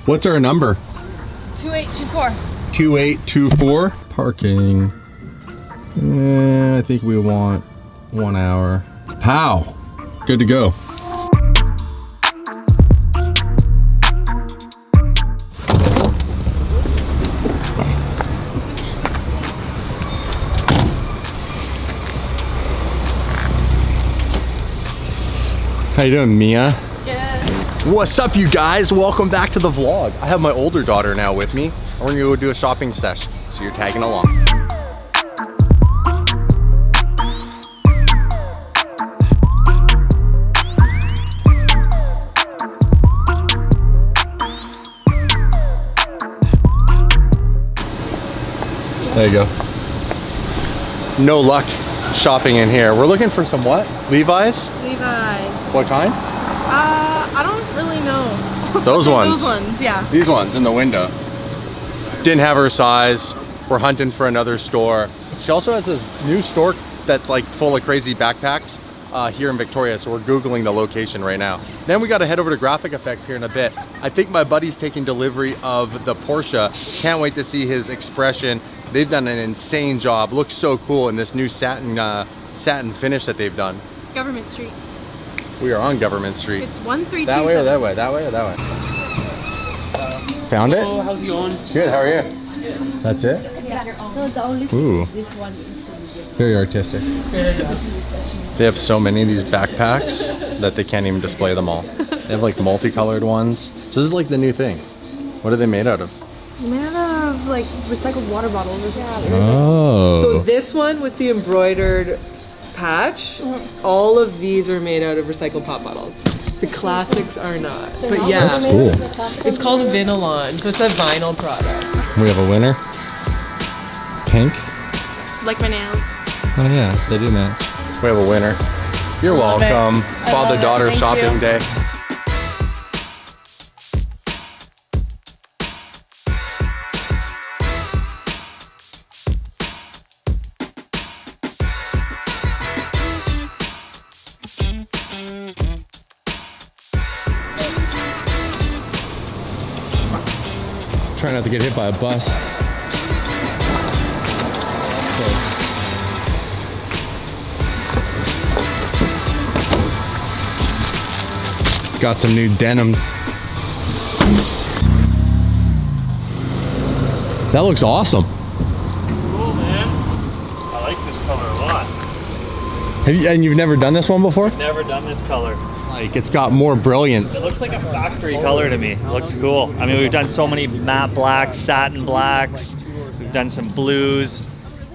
What's our number? 2824. 2824. Parking. I think we want 1 hour. Pow! Good to go. How you doing, Mia? Yes. What's up, you guys? Welcome back to the vlog. I have my older daughter now with me, and we're gonna go do a shopping session, so you're tagging along. There you go. No luck shopping in here. We're looking for some what? Levi's? Levi's. What kind? I don't really know. Those ones. Those ones, yeah. These ones in the window. Didn't have her size. We're hunting for another store. She also has this new store that's like full of crazy backpacks here in Victoria, so we're Googling the location right now. Then we gotta head over to Graphic Effects here in a bit. I think my buddy's taking delivery of the Porsche. Can't wait to see his expression. They've done an insane job. Looks so cool in this new satin finish that they've done. Government Street. We are on Government Street. It's 1327. That way or that way? That way or that way? Found it? Oh, how's it going? Good, how are you? That's it? Yeah. No, the only Ooh. this one is Very artistic. They have so many of these backpacks that they can't even display them all. They have like multicolored ones. So this is like the new thing. What are they made out of? Made out of like recycled water bottles or something. Oh. So this one with the embroidered patch, all of these are made out of recycled pop bottles. The classics are not. But yeah, That's cool. it's called Vinylon, so it's a vinyl product. We have a winner. Pink. Like my nails. Oh yeah, they do match. We have a winner. You're welcome. Father-daughter Thank shopping you. day. Try not to get hit by a bus. Got some new denims. That looks awesome. Cool, man. I like this color a lot. Have you, and you've never done this one before? Never done this color. Like, it's got more brilliance. It looks like a factory color to me. It looks cool. I mean, we've done so many matte blacks, satin blacks. We've done some blues.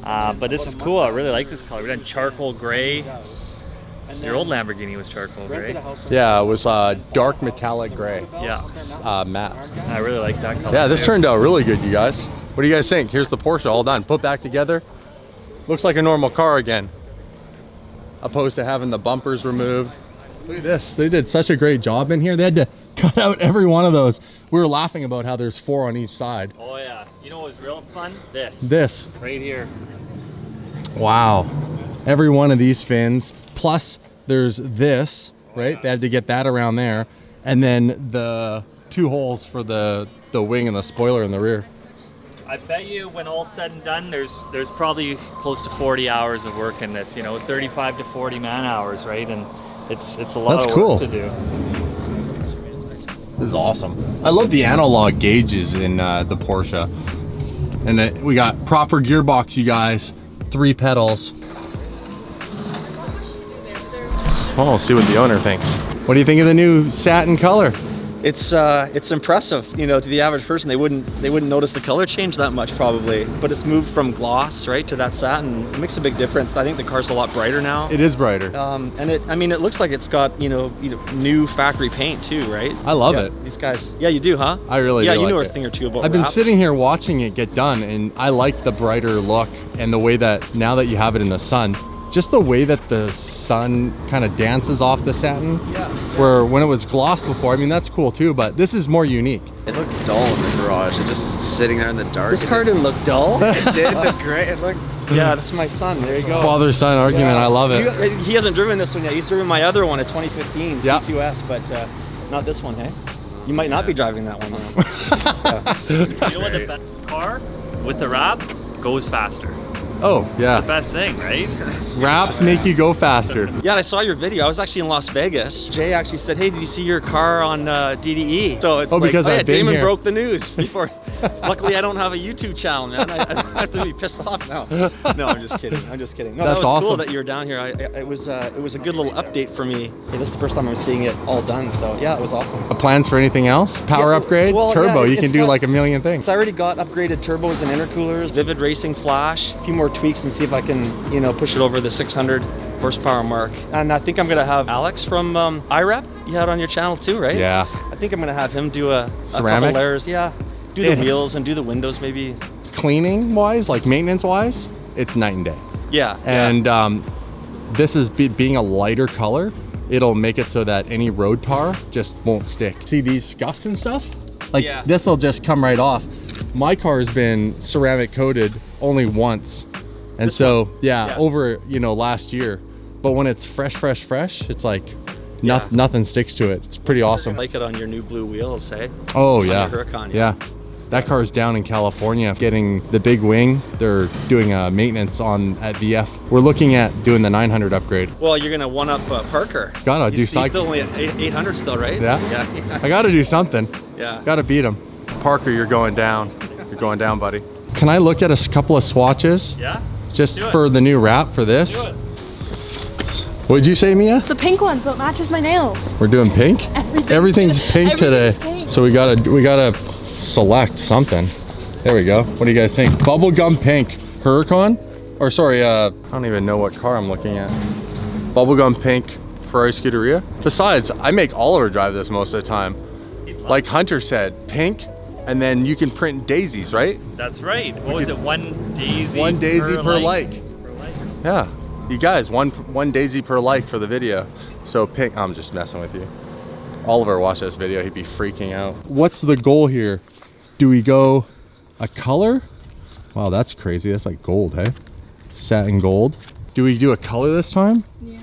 But this is cool. I really like this color. We've done charcoal gray. Your old Lamborghini was charcoal gray. Yeah, it was dark metallic gray. Yeah. Matte. I really like that color. Yeah, this too. turned out really good, you guys. What do you guys think? Here's the Porsche all done. Put back together. Looks like a normal car again. Opposed to having the bumpers removed. Look at this. They did such a great job in here. They had to cut out every one of those. We were laughing about how there's 4 on each side. Oh yeah. You know what was real fun? This. Right here. Wow. Every one of these fins. Plus there's this, right? yeah. They had to get that around there. And then the 2 holes for the wing and the spoiler in the rear. I bet you when all's said and done, there's probably close to 40 hours of work in this, you know, 35 to 40 man hours, right? And it's a lot That's of cool. work to do. This is awesome. I love the analog gauges in the Porsche. And we got proper gearbox, you guys. 3 pedals. Well, we'll see what the owner thinks. What do you think of the new satin color? It's impressive, you know, to the average person. They wouldn't notice the color change that much probably, but it's moved from gloss right to that satin. It makes a big difference. I think the car's a lot brighter now. It is brighter. And it looks like it's got you know new factory paint too, right? I love it. These guys, yeah, you do, huh? I really do. Yeah, you know like a thing or two about I've been wraps. sitting here watching it get done, and I like the brighter look and the way that now that you have it in the sun, just the way that the sun kind of dances off the satin. Yeah. Where when it was gloss before, I mean, that's cool too, but this is more unique. It looked dull in the garage. It just sitting there in the dark. This car didn't look dull. It did. It looked great. It looked. Yeah, that's my son. There you go. Father-son argument, I love it. He hasn't driven this one yet. He's driven my other one, a 2015 Yeah. C2S, but not this one, hey? You might not be driving that one then. You know what, the best car with the wrap goes faster. Oh, yeah. The best thing, right? Wraps make you go faster. Yeah, I saw your video. I was actually in Las Vegas. Jay actually said, hey, did you see your car on DDE? So it's because I've been Damon here. broke the news before. Luckily, I don't have a YouTube channel, man. I have to be pissed off now. No, I'm just kidding. I'm just kidding. No, That's that was awesome. cool that you were down here. It was a good little update for me. Hey, this is the first time I'm seeing it all done. So yeah, it was awesome. Plans for anything else? Power Yeah, upgrade? well, Turbo, yeah, you can it's do got- like a million things. So I already got upgraded turbos and intercoolers, Vivid Racing Flash, a few more tweaks and see if I can, you know, push it over the 600 horsepower mark. And I think I'm gonna have Alex from UNWRAP, you had on your channel too, right? Yeah. I think I'm gonna have him do a Ceramic? couple layers. Yeah. Do the Yeah. wheels and do the windows maybe. Cleaning wise, like maintenance wise, it's night and day. Yeah. And this is being a lighter color, it'll make it so that any road tar just won't stick. See these scuffs and stuff? Like Yeah. this will just come right off. My car's been ceramic coated only once. And This so, one? yeah, Yeah. over, you know, last year. But when it's fresh, it's like Yeah. nothing sticks to it. It's pretty awesome. I like it on your new blue wheels, hey? Oh On yeah, your Huracan, yeah. That car's down in California getting the big wing. They're doing a maintenance on at VF. We're looking at doing the 900 upgrade. Well, you're gonna one up Parker. Gotta do He's cycle. still only at 800 still, right? Yeah? Yeah. I gotta do something. Yeah. Gotta beat him. Parker, you're going down. You're going down, buddy. Can I look at a couple of swatches? Yeah? Just Do it. for the new wrap for this? Do it. What'd you say, Mia? The pink one, so it matches my nails. We're doing pink? Everything's pink today. Everything's pink. So we gotta select something. There we go. What do you guys think? Bubblegum pink. Huracan? Or sorry, I don't even know what car I'm looking at. Bubblegum pink Ferrari Scuderia. Besides, I make Oliver drive this most of the time. Like Hunter said, pink, and then you can print daisies, right? That's right. What was it? One daisy. One daisy per like. Per like. Yeah. You guys, one daisy per like for the video. So pink, I'm just messing with you. Oliver watched this video, he'd be freaking out. What's the goal here? Do we go a color? Wow, that's crazy. That's like gold, hey? Satin gold. Do we do a color this time? Yeah.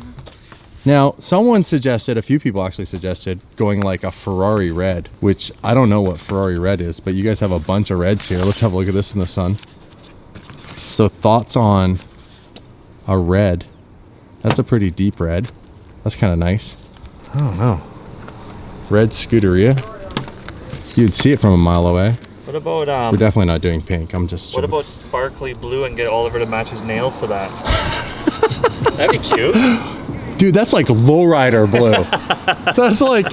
Now, someone suggested, a few people actually suggested, going like a Ferrari red, which I don't know what Ferrari red is, but you guys have a bunch of reds here. Let's have a look at this in the sun. So thoughts on a red? That's a pretty deep red. That's kind of nice. I don't know. Red Scuderia. You'd see it from a mile away. What about We're definitely not doing pink. I'm just. what about sparkly blue and get Oliver to match his nails to that? That'd be cute. Dude, that's like lowrider blue. That's like,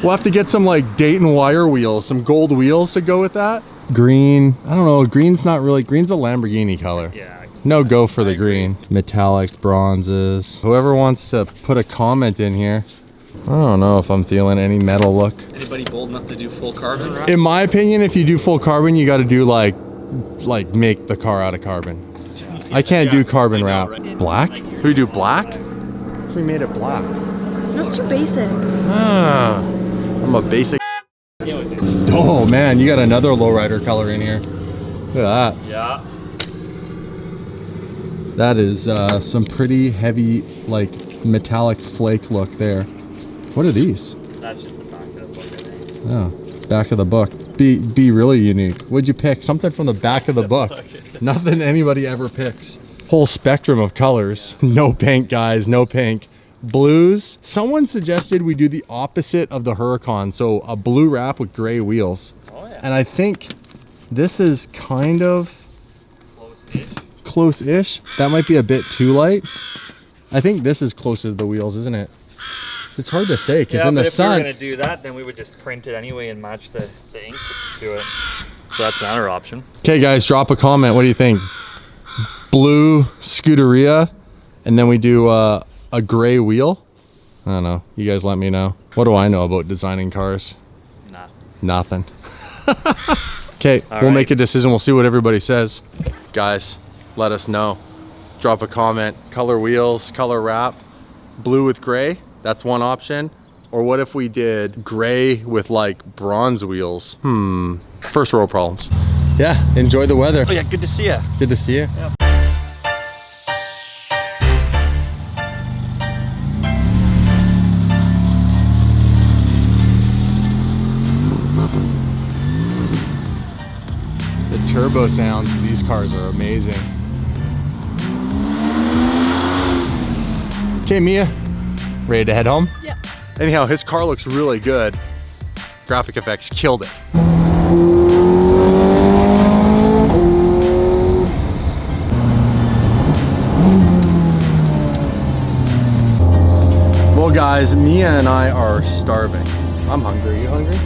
we'll have to get some like Dayton wire wheels, some gold wheels to go with that. Green, I don't know, green's not really, green's a Lamborghini color. Yeah. No go for the green. Metallic bronzes. Whoever wants to put a comment in here. I don't know if I'm feeling any metal look. Anybody bold enough to do full carbon wrap? In my opinion, if you do full carbon, you got to do like make the car out of carbon. I can't do carbon wrap. Black? We do black? We made it black. That's too basic. Ah, I'm a basic. Oh man, you got another lowrider color in here. Look at that. Yeah. That is some pretty heavy, like metallic flake look there. What are these? That's just the back of the book, I think. Oh, back of the book. Be really unique. What'd you pick? Something from the back of the book. Nothing anybody ever picks. Whole spectrum of colors. No pink, guys, no pink. Blues. Someone suggested we do the opposite of the Huracan, so a blue wrap with gray wheels. Oh yeah. And I think this is kind of Close-ish. close-ish. That might be a bit too light. I think this is closer to the wheels, isn't it? It's hard to say because Yeah, in but the if we were sun. gonna do that, then we would just print it anyway and match the ink to it. So that's another option. Okay, guys, drop a comment. What do you think? Blue Scuderia, and then we do a gray wheel. I don't know. You guys let me know. What do I know about designing cars? Nah. Nothing. Okay, All we'll right. make a decision. We'll see what everybody says. Guys, let us know. Drop a comment. Color wheels, color wrap, blue with gray. That's one option. Or what if we did gray with like bronze wheels? First world problems. Yeah, enjoy the weather. Oh yeah, good to see you. Good to see you. turbo sounds. These cars are amazing. Okay, Mia, ready to head home? Yeah. Anyhow, his car looks really good. Graphic effects killed it. Well guys, Mia and I are starving. I'm hungry. Are you hungry?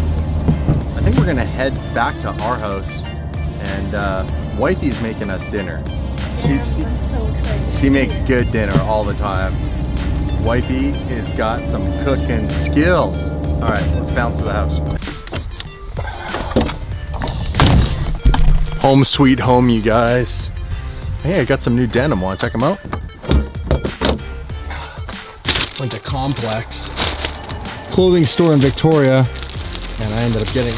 I think we're gonna head back to our house, and wifey's making us dinner. I'm so excited. She makes good dinner all the time. Wifey has got some cooking skills. All right, let's bounce to the house. Home sweet home, you guys. Hey, I got some new denim. Wanna check them out? Went to Complex clothing store in Victoria, and I ended up getting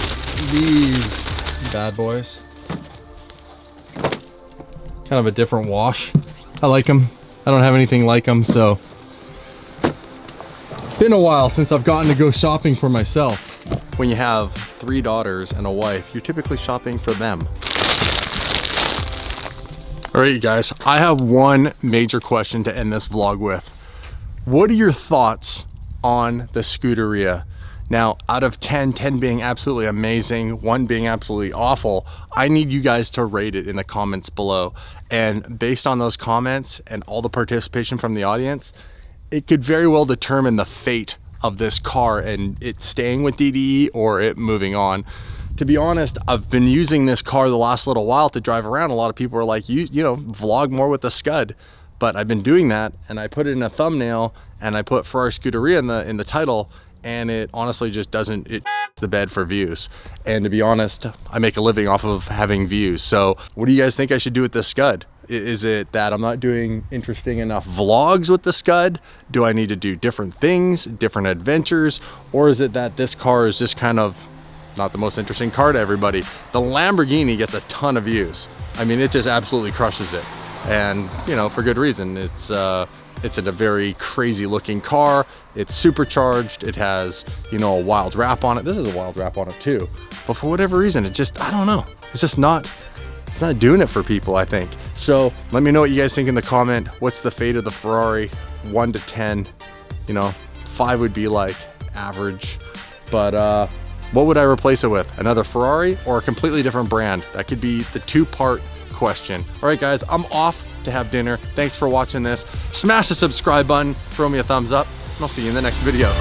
these bad boys. Kind of a different wash. I like them. I don't have anything like them, so it's been a while since I've gotten to go shopping for myself. When you have 3 daughters and a wife, you're typically shopping for them. All right, you guys, I have one major question to end this vlog with. What are your thoughts on the Scuderia? Now, out of 10, 10 being absolutely amazing, 1 being absolutely awful, I need you guys to rate it in the comments below. And based on those comments and all the participation from the audience, it could very well determine the fate of this car and it staying with DDE or it moving on. To be honest, I've been using this car the last little while to drive around. A lot of people are like, you know, vlog more with the Scud. But I've been doing that, and I put it in a thumbnail and I put Ferrari Scuderia in the title, and it honestly just doesn't, it's the bed for views. And to be honest, I make a living off of having views. So what do you guys think I should do with this Scud? Is it that I'm not doing interesting enough vlogs with the Scud? Do I need to do different things, different adventures? Or is it that this car is just kind of not the most interesting car to everybody? The Lamborghini gets a ton of views. I mean, it just absolutely crushes it. And, you know, for good reason. It's in a very crazy looking car. It's supercharged. It has, you know, a wild wrap on it. This is a wild wrap on it too. But for whatever reason, it just, I don't know. It's just not, it's not doing it for people, I think. So let me know what you guys think in the comment. What's the fate of the Ferrari? 1 to 10, you know, 5 would be like average. But what would I replace it with? Another Ferrari or a completely different brand? That could be the 2-part question. All right, guys, I'm off to have dinner. Thanks for watching this. Smash the subscribe button, throw me a thumbs up, and I'll see you in the next video.